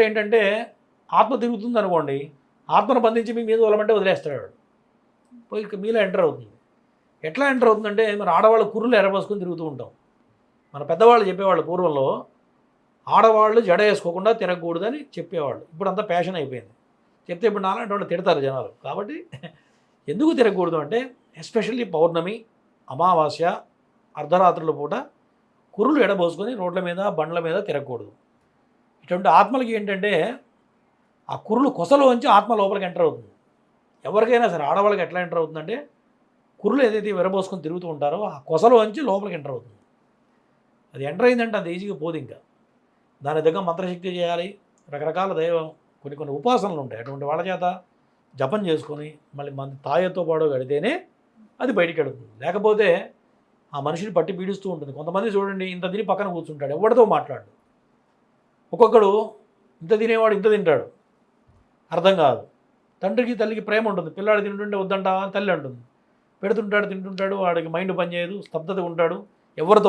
ఏంటంటే ఆత్మ తిరుగుతుంది అనుకోండి, ఆత్మను బంధించి మీ మీద వదలమంటే వదిలేస్తాడు వాడు. పోయి మీలో ఎంటర్ అవుతుంది. ఎట్లా ఎంటర్ అవుతుందంటే మరి ఆడవాళ్ళు కుర్రులు ఎరబోసుకొని తిరుగుతూ ఉంటాం. మన పెద్దవాళ్ళు చెప్పేవాళ్ళు పూర్వంలో ఆడవాళ్ళు జడ వేసుకోకుండా తిరగకూడదని చెప్పేవాళ్ళు. ఇప్పుడు అంతా ఫ్యాషన్ అయిపోయింది. చెప్తే ఇప్పుడు నాలాంటి వాళ్ళు తిడతారు జనాలు. కాబట్టి ఎందుకు తిరగకూడదు అంటే ఎస్పెషల్లీ పౌర్ణమి, అమావాస్య, అర్ధరాత్రుల పూట కుర్రులు ఎడబోసుకొని రోడ్ల మీద బండ్ల మీద తిరగకూడదు. ఇటువంటి ఆత్మలకి ఏంటంటే ఆ కుర్రులు కొసలోంచి ఆత్మ లోపలికి ఎంటర్ అవుతుంది. ఎవరికైనా సరే ఆడవాళ్ళకి ఎట్లా ఎంటర్ అవుతుందంటే కుర్రులు ఏదైతే విరబోసుకొని తిరుగుతూ ఉంటారో ఆ కొసలోంచి లోపలికి ఎంటర్ అవుతుంది. అది ఎంటర్ అయిందంటే అంత ఈజీగా పోదు. ఇంకా దాని దగ్గర మంత్రశక్తి చేయాలి, రకరకాల దైవం కొన్ని ఉపాసనలు ఉంటాయి. అటువంటి వాళ్ళ చేత జపం చేసుకొని మళ్ళీ మన తాయతో పాటు కడితేనే అది బయటికి వెళుతుంది. లేకపోతే ఆ మనిషిని పట్టి పీడిస్తూ ఉంటుంది. కొంతమంది చూడండి, ఇంత తిని పక్కన కూర్చుంటాడు, ఎవరితో మాట్లాడు. ఒక్కొక్కడు ఇంత తినేవాడు ఇంత తింటాడు, అర్థం కాదు. తండ్రికి తల్లికి ప్రేమ ఉంటుంది, పిల్లాడు తింటుంటే వద్దంటావా అని తల్లి అంటుంది. పెడుతుంటాడు, తింటుంటాడు, వాడికి మైండ్ పనిచేయదు, స్తబ్దత ఉంటాడు, ఎవరితో